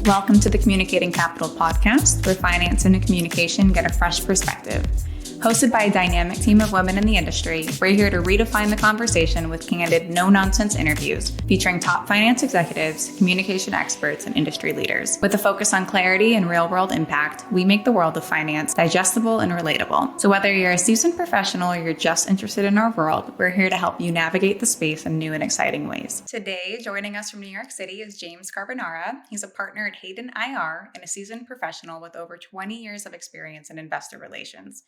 Welcome to the Communicating Capital podcast, where finance and communication get a fresh perspective. Hosted by a dynamic team of women in the industry, we're here to redefine the conversation with candid, no-nonsense interviews featuring top finance executives, communication experts, and industry leaders. With a focus on clarity and real-world impact, we make the world of finance digestible and relatable. So whether you're a seasoned professional or you're just interested in our world, we're here to help you navigate the space in new and exciting ways. Today, joining us from New York City is James Carbonara. He's a partner at Hayden IR and a seasoned professional with over 20 years of experience in investor relations.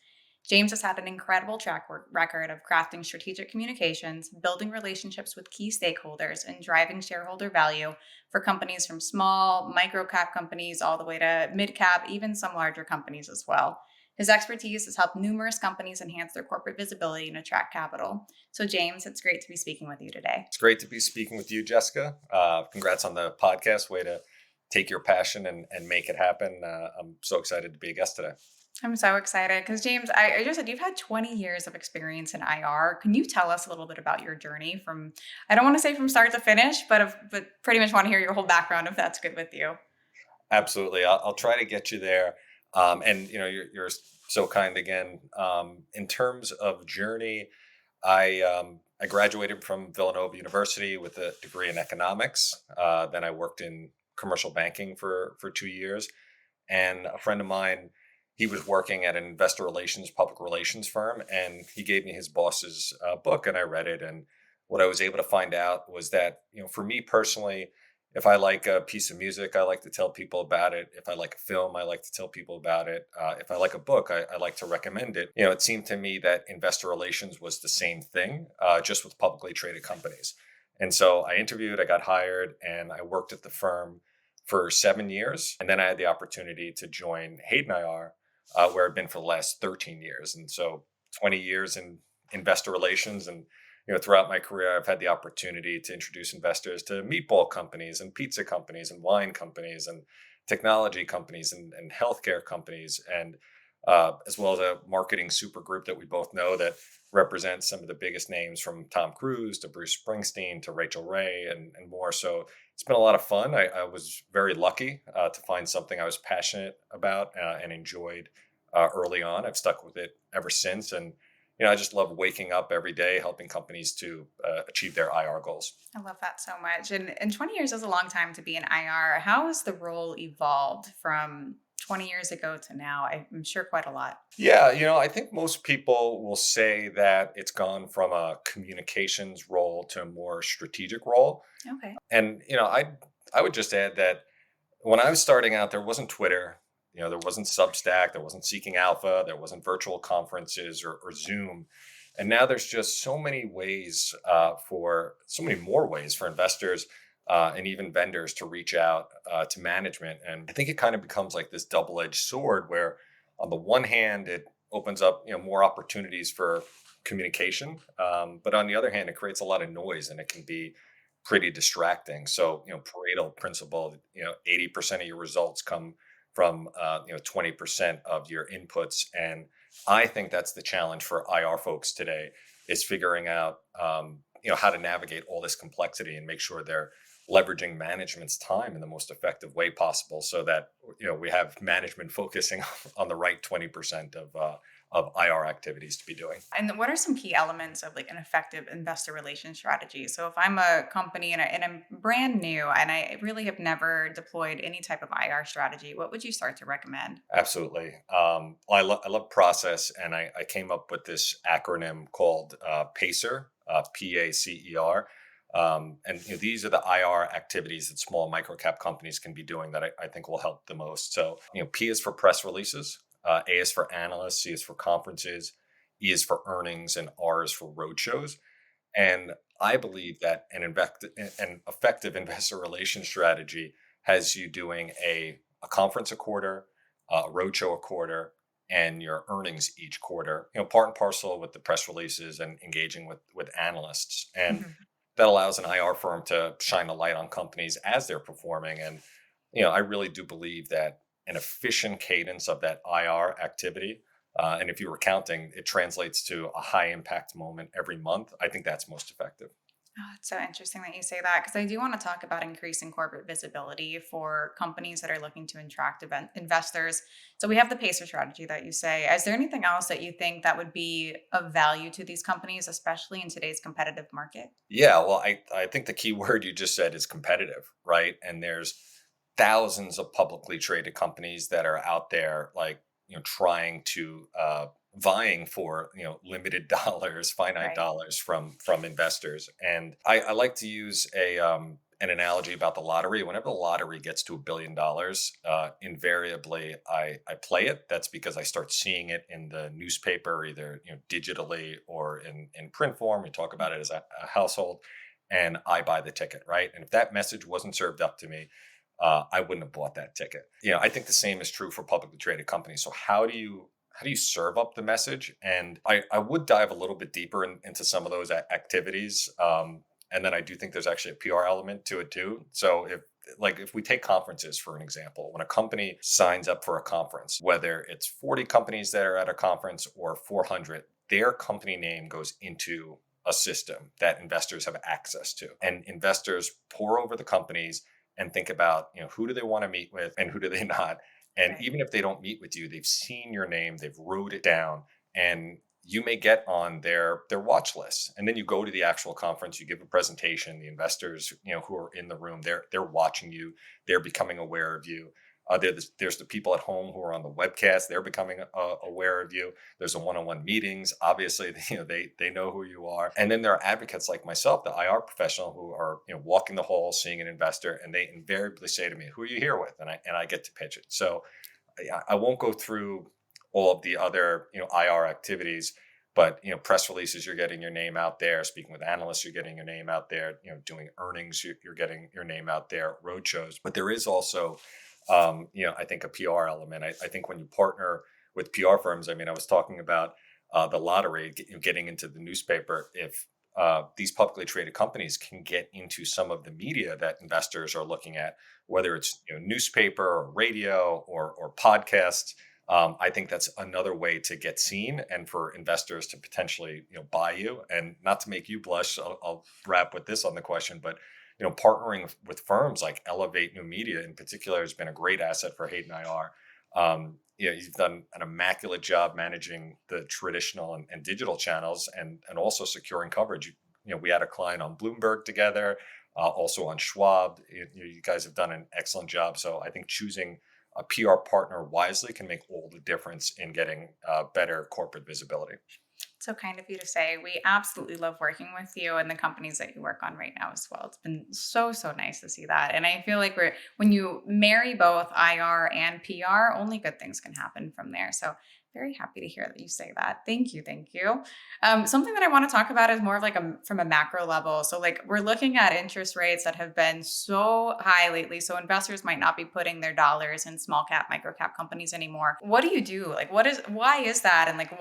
James has had an incredible track record of crafting strategic communications, building relationships with key stakeholders, and driving shareholder value for companies from small, micro-cap companies all the way to mid-cap, even some larger companies as well. His expertise has helped numerous companies enhance their corporate visibility and attract capital. So James, it's great to be speaking with you today. It's great to be speaking with you, Jessica. Congrats on the podcast. Way to take your passion and make it happen. I'm so excited to be a guest today. I'm so excited because James, I just said you've had 20 years of experience in IR. Can you tell us a little bit about your journey from, I don't want to say from start to finish, but pretty much want to hear your whole background if that's good with you. Absolutely. I'll try to get you there. And you're so kind again. In terms of journey, I graduated from Villanova University with a degree in economics. Then I worked in commercial banking for 2 years. And a friend of mine, he was working at an investor relations, public relations firm, and he gave me his boss's book, and I read it. And what I was able to find out was that, for me personally, if I like a piece of music, I like to tell people about it. If I like a film, I like to tell people about it. If I like a book, I like to recommend it. It seemed to me that investor relations was the same thing, just with publicly traded companies. And so I interviewed, I got hired, and I worked at the firm for 7 years. And then I had the opportunity to join Hayden IR, where I've been for the last 13 years. And so 20 years in investor relations. And, throughout my career, I've had the opportunity to introduce investors to meatball companies and pizza companies and wine companies and technology companies and healthcare companies, and as well as a marketing super group that we both know that represents some of the biggest names from Tom Cruise to Bruce Springsteen to Rachel Ray and more. So it's been a lot of fun. I was very lucky to find something I was passionate about and enjoyed early on. I've stuck with it ever since. And, I just love waking up every day, helping companies to achieve their IR goals. I love that so much. And 20 years is a long time to be in IR. How has the role evolved from 20 years ago to now? I'm sure quite a lot. Yeah, I think most people will say that it's gone from a communications role to a more strategic role. Okay. And, I would just add that when I was starting out, there wasn't Twitter, there wasn't Substack, there wasn't Seeking Alpha, there wasn't virtual conferences or Zoom. And now there's just so many ways so many more ways for investors and even vendors to reach out to management. And I think it kind of becomes like this double-edged sword where on the one hand, it opens up, more opportunities for communication. But on the other hand, it creates a lot of noise and it can be pretty distracting. So, Pareto principle, 80% of your results come from 20% of your inputs. And I think that's the challenge for IR folks today is figuring out, how to navigate all this complexity and make sure they're leveraging management's time in the most effective way possible so that, we have management focusing on the right 20% of IR activities to be doing. And what are some key elements of like an effective investor relations strategy? So if I'm a company and I'm brand new and I really have never deployed any type of IR strategy, what would you start to recommend? Absolutely. I love process, and I came up with this acronym called PACER, PACER. And these are the IR activities that small microcap companies can be doing that I think will help the most. So, P is for press releases. A is for analysts, C is for conferences, E is for earnings, and R is for roadshows. And I believe that an effective investor relations strategy has you doing a conference a quarter, a roadshow a quarter, and your earnings each quarter, part and parcel with the press releases and engaging with analysts. And that allows an IR firm to shine a light on companies as they're performing. And, I really do believe that an efficient cadence of that IR activity, and if you were counting, it translates to a high impact moment every month. I think that's most effective. Oh, it's so interesting that you say that because I do want to talk about increasing corporate visibility for companies that are looking to attract investors. So we have the PACER strategy that you say. Is there anything else that you think that would be of value to these companies, especially in today's competitive market? Yeah, well, I think the key word you just said is competitive, right? And there's thousands of publicly traded companies that are out there, like, trying to vying for, limited dollars, finite Right. dollars from investors. And I like to use a an analogy about the lottery. Whenever the lottery gets to $1 billion, invariably I play it. That's because I start seeing it in the newspaper, either digitally or in print form. We talk about it as a household, and I buy the ticket, right? And if that message wasn't served up to me, I wouldn't have bought that ticket. I think the same is true for publicly traded companies. So how do you serve up the message? And I would dive a little bit deeper into some of those activities. And then I do think there's actually a PR element to it too. So if we take conferences for an example, when a company signs up for a conference, whether it's 40 companies that are at a conference or 400, their company name goes into a system that investors have access to. And investors pour over the companies and think about, who do they want to meet with and who do they not. And Right. even if they don't meet with you, they've seen your name, they've wrote it down, and you may get on their watch list. And then you go to the actual conference, you give a presentation. The investors, who are in the room, they're watching you, they're becoming aware of you. There's the people at home who are on the webcast, they're becoming aware of you. There's the one-on-one meetings. Obviously, they know who you are. And then there are advocates like myself, the IR professional, who are walking the hall, seeing an investor, and they invariably say to me, "Who are you here with?" And I get to pitch it. So I won't go through all of the other IR activities, but press releases, you're getting your name out there. Speaking with analysts, you're getting your name out there. Doing earnings, you're getting your name out there. Roadshows, but there is also, I think a PR element. I think when you partner with PR firms, I mean, I was talking about the lottery, getting into the newspaper. If these publicly traded companies can get into some of the media that investors are looking at, whether it's newspaper or radio or podcasts. I think that's another way to get seen and for investors to potentially buy you. And not to make you blush, I'll wrap with this on the question, but partnering with firms like Elevate New Media in particular has been a great asset for Hayden IR. You've done an immaculate job managing the traditional and digital channels, and also securing coverage. We had a client on Bloomberg together, also on Schwab. You guys have done an excellent job. So I think choosing a PR partner wisely can make all the difference in getting better corporate visibility. So kind of you to say. We absolutely love working with you and the companies that you work on right now as well. It's been so, so nice to see that. And I feel like when you marry both IR and PR, only good things can happen from there. So very happy to hear that you say that. Thank you. Thank you. Something that I want to talk about is more of like from a macro level. So like we're looking at interest rates that have been so high lately. So investors might not be putting their dollars in small cap, micro cap companies anymore. What do you do? Like why is that? And like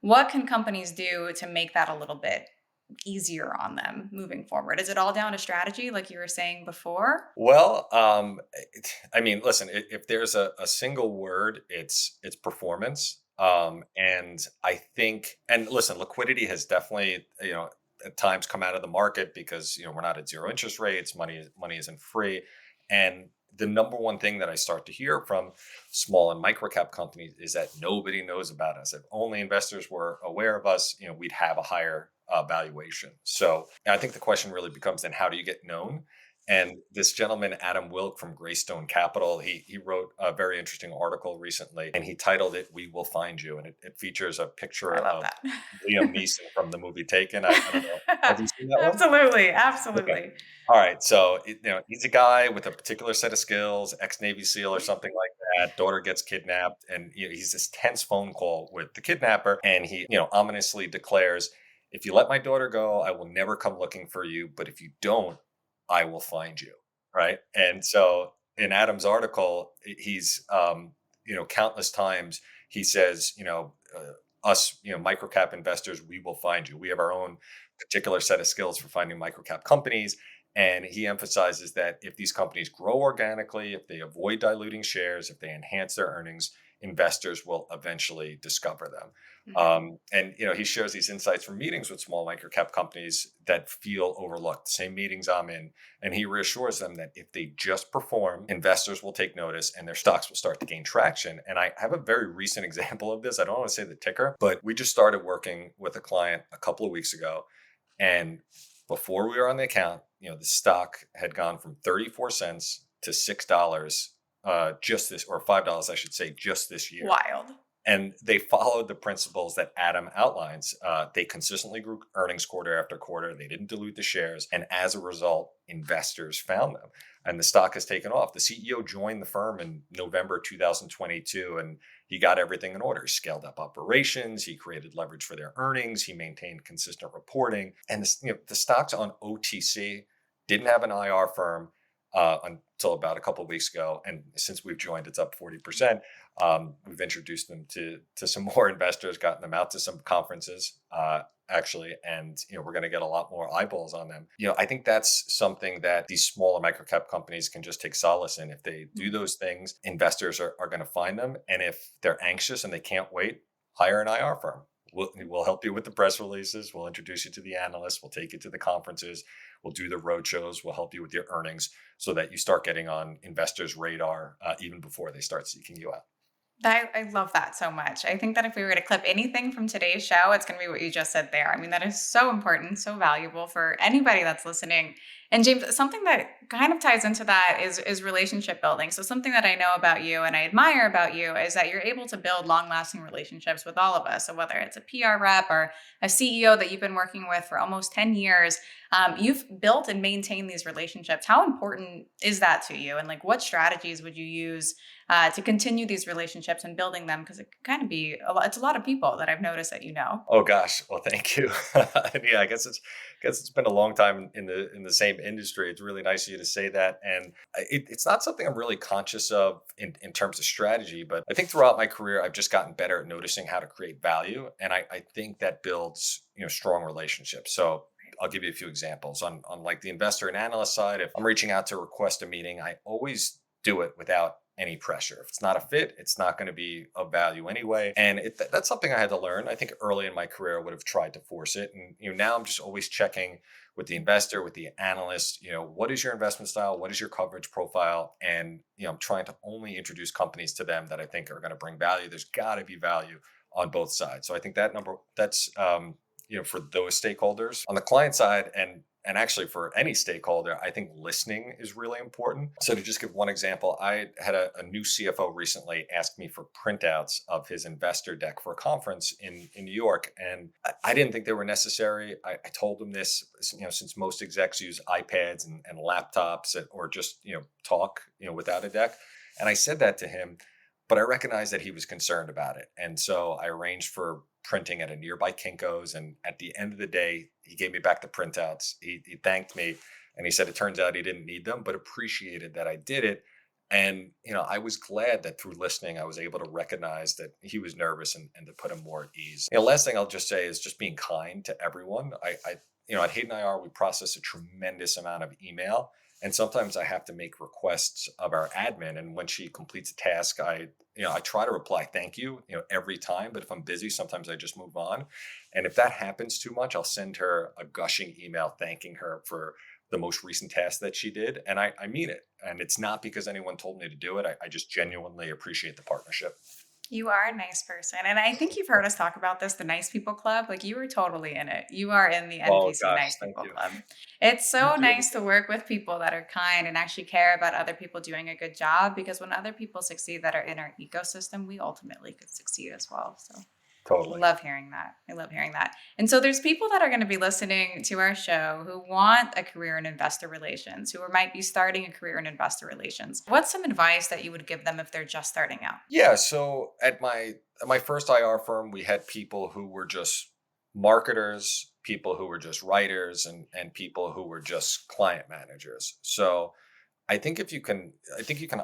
what can companies do to make that a little bit easier on them moving forward? Is it all down to strategy, like you were saying before? Well, I mean, listen, if there's a single word, it's performance. And I think, and listen, liquidity has definitely, at times come out of the market because we're not at zero interest rates. Money isn't free, and the number one thing that I start to hear from small and micro cap companies is that nobody knows about us. If only investors were aware of us, we'd have a higher valuation. So I think the question really becomes then, how do you get known? And this gentleman, Adam Wilk from Greystone Capital, he wrote a very interesting article recently, and he titled it "We Will Find You," and it features a picture I love of that. Liam Neeson from the movie Taken. I don't know. Have you seen that one? Absolutely. Okay. Absolutely. All right. So, he's a guy with a particular set of skills, ex-Navy SEAL or something like that. Daughter gets kidnapped, and he's this tense phone call with the kidnapper, and he, ominously declares, "If you let my daughter go, I will never come looking for you. But if you don't, I will find you." Right. And so, in Adam's article, he's, countless times he says, us, microcap investors, we will find you. We have our own particular set of skills for finding microcap companies. And he emphasizes that if these companies grow organically, if they avoid diluting shares, if they enhance their earnings, investors will eventually discover them. Mhm. And he shares these insights from meetings with small microcap companies that feel overlooked, the same meetings I'm in. And he reassures them that if they just perform, investors will take notice and their stocks will start to gain traction. And I have a very recent example of this. I don't want to say the ticker, but we just started working with a client a couple of weeks ago. And before we were on the account, the stock had gone from 34 cents to $6 just this, or $5, I should say, just this year. Wild. And they followed the principles that Adam outlines. They consistently grew earnings quarter after quarter. They didn't dilute the shares. And as a result, investors found them. And the stock has taken off. The CEO joined the firm in November 2022, and he got everything in order. He scaled up operations. He created leverage for their earnings. He maintained consistent reporting. And the stock's on OTC, didn't have an IR firm until about a couple of weeks ago. And since we've joined, it's up 40%. We've introduced them to some more investors, gotten them out to some conferences, actually, and we're going to get a lot more eyeballs on them. I think that's something that these smaller microcap companies can just take solace in. If they do those things, investors are going to find them, and if they're anxious and they can't wait, hire an IR firm. We'll help you with the press releases. We'll introduce you to the analysts. We'll take you to the conferences. We'll do the road shows. We'll help you with your earnings so that you start getting on investors' radar even before they start seeking you out. I love that so much. I think that if we were to clip anything from today's show, it's going to be what you just said there. I mean, that is so important, so valuable for anybody that's listening. And James, something that kind of ties into that is relationship building. So something that I know about you and I admire about you is that you're able to build long-lasting relationships with all of us. So whether it's a PR rep or a CEO that you've been working with for almost 10 years, you've built and maintained these relationships. How important is that to you? And like, what strategies would you use to continue these relationships and building them? Because it can kind of be it's a lot of people that I've noticed that you know. Oh gosh, well, thank you. And yeah, I guess it's been a long time in the same industry. It's really nice of you to say that, and it's not something I'm really conscious of in terms of strategy. But I think throughout my career, I've just gotten better at noticing how to create value, and I think that builds strong relationships. So I'll give you a few examples on like the investor and analyst side. If I'm reaching out to request a meeting, I always do it without any pressure. If it's not a fit, it's not going to be of value anyway. And that's something I had to learn. I think early in my career, I would have tried to force it. And now I'm just always checking with the investor, with the analyst, what is your investment style? What is your coverage profile? And I'm trying to only introduce companies to them that I think are going to bring value. There's got to be value on both sides. So I think that's for those stakeholders. On the client side, and actually for any stakeholder, I think listening is really important. So to just give one example, I had a new CFO recently ask me for printouts of his investor deck for a conference in New York. And I didn't think they were necessary. I told him this, since most execs use iPads and laptops or just, talk, without a deck. And I said that to him, but I recognized that he was concerned about it. And so I arranged for printing at a nearby Kinko's. And at the end of the day, he gave me back the printouts. He thanked me and he said, it turns out he didn't need them, but appreciated that I did it. And, I was glad that through listening, I was able to recognize that he was nervous and to put him more at ease. Last thing I'll just say is just being kind to everyone. At Hayden IR, we process a tremendous amount of email. And sometimes I have to make requests of our admin. And when she completes a task, I try to reply, thank you, every time. But if I'm busy, sometimes I just move on. And if that happens too much, I'll send her a gushing email thanking her for the most recent task that she did. And I mean it. And it's not because anyone told me to do it. I just genuinely appreciate the partnership. You are a nice person. And I think you've heard us talk about this, the Nice People Club. Like you were totally in it. You are in the Oh, NPC gosh, Nice thank People you. Club. It's You so do. nice to work with people that are kind and actually care about other people doing a good job because when other people succeed that are in our ecosystem, we ultimately could succeed as well. So Totally. love hearing that. I love hearing that. And so there's people that are going to be listening to our show who want a career in investor relations, who might be starting a career in investor relations. What's some advice that you would give them if they're just starting out? Yeah. So at my first IR firm, we had people who were just marketers, people who were just writers, and people who were just client managers. So I think you can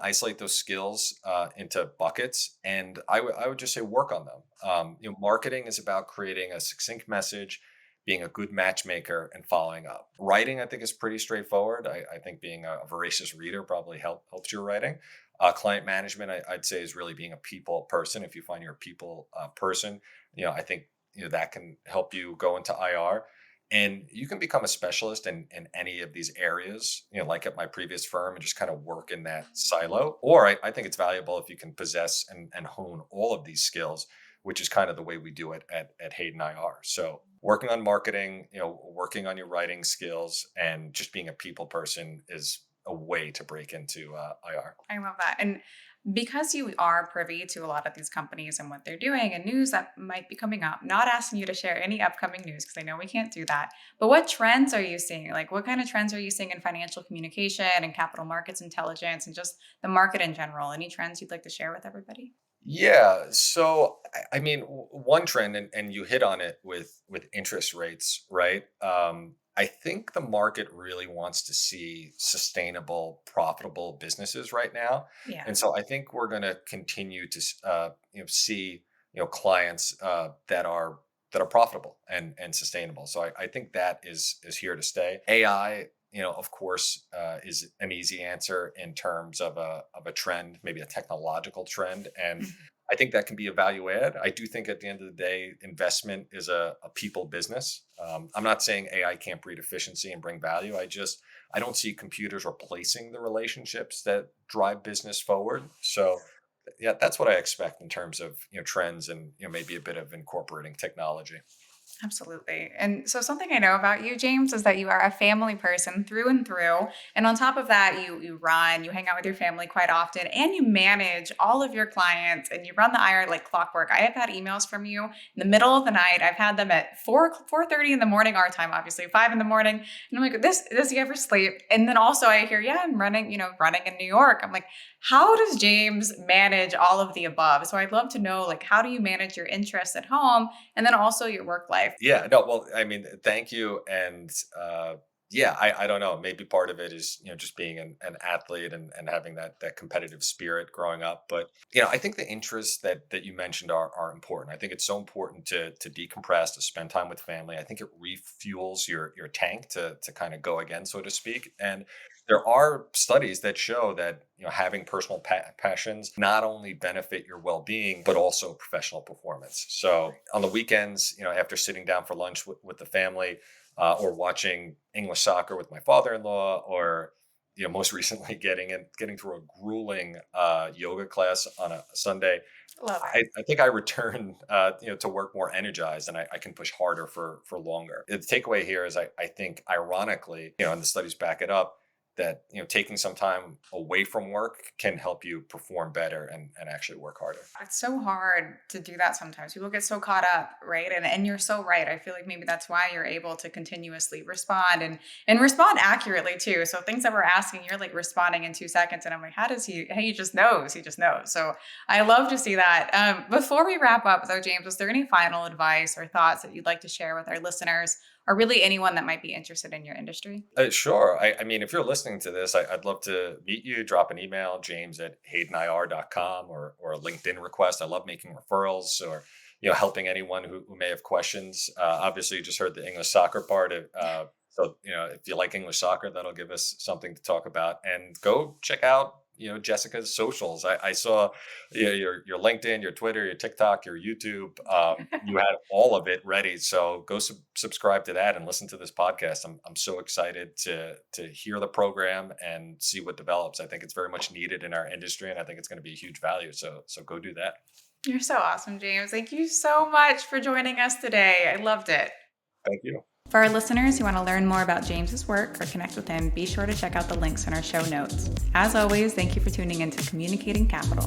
isolate those skills into buckets, and I would just say work on them. Marketing is about creating a succinct message, being a good matchmaker, and following up. Writing, I think, is pretty straightforward. I think being a voracious reader probably helps your writing. Client management, I'd say, is really being a people person. If you find you're a people person, I think that can help you go into IR. And you can become a specialist in any of these areas, like at my previous firm, and just kind of work in that silo. Or I think it's valuable if you can possess and hone all of these skills, which is kind of the way we do it at Hayden IR. So working on marketing, working on your writing skills, and just being a people person is a way to break into IR. I love that. And because you are privy to a lot of these companies and what they're doing and news that might be coming up, not asking you to share any upcoming news because I know we can't do that. But what trends are you seeing? Like, what kind of trends are you seeing in financial communication and capital markets intelligence and just the market in general? Any trends you'd like to share with everybody? Yeah. So, I mean, one trend, and you hit on it with interest rates, right? I think the market really wants to see sustainable, profitable businesses right now, Yeah. and so I think we're going to continue to see clients that are profitable and sustainable. So I think that is here to stay. AI, of course, is an easy answer in terms of a trend, maybe a technological trend, and Mhm. I think that can be a value add. I do think at the end of the day, investment is a people business. I'm not saying AI can't breed efficiency and bring value. I don't see computers replacing the relationships that drive business forward. So yeah, that's what I expect in terms of trends and maybe a bit of incorporating technology. Absolutely. And so something I know about you, James, is that you are a family person through and through. And on top of that, you run, you hang out with your family quite often, and you manage all of your clients and you run the IR like clockwork. I have had emails from you in the middle of the night. I've had them at 4:30 in the morning, our time, obviously, 5 in the morning. And I'm like, this does he ever sleep? And then also I hear, yeah, I'm running in New York. I'm like, how does James manage all of the above? So I'd love to know, like, how do you manage your interests at home and then also your work life? Yeah, no, well, I mean, thank you. And yeah, I don't know. Maybe part of it is, just being an athlete and having that competitive spirit growing up. But, I think the interests that you mentioned are important. I think it's so important to decompress, to spend time with family. I think it refuels your tank to kind of go again, so to speak. And there are studies that show that having personal passions not only benefit your well-being but also professional performance. So on the weekends, after sitting down for lunch with the family, or watching English soccer with my father-in-law, or most recently getting through a grueling yoga class on a Sunday, Love it. I think I return to work more energized, and I can push harder for longer. The takeaway here is I think ironically, and the studies back it up, that taking some time away from work can help you perform better and actually work harder. It's so hard to do that sometimes. People get so caught up, right? And you're so right. I feel like maybe that's why you're able to continuously respond and respond accurately too. So things that we're asking, you're like responding in 2 seconds. And I'm like, how does he he just knows. He just knows. So I love to see that. Before we wrap up though, James, was there any final advice or thoughts that you'd like to share with our listeners or really anyone that might be interested in your industry? Sure. I mean, if you're listening to this, I'd love to meet you. Drop an email, James at haydenir.com, or a LinkedIn request. I love making referrals, or helping anyone who may have questions. Obviously, you just heard the English soccer part. So if you like English soccer, that'll give us something to talk about. And go check out Jessica's socials. I saw your LinkedIn, your Twitter, your TikTok, your YouTube. You had all of it ready. So go subscribe to that and listen to this podcast. I'm so excited to hear the program and see what develops. I think it's very much needed in our industry, and I think it's going to be a huge value. So go do that. You're so awesome, James. Thank you so much for joining us today. I loved it. Thank you. For our listeners who want to learn more about James's work or connect with him, be sure to check out the links in our show notes. As always, thank you for tuning into Communicating Capital.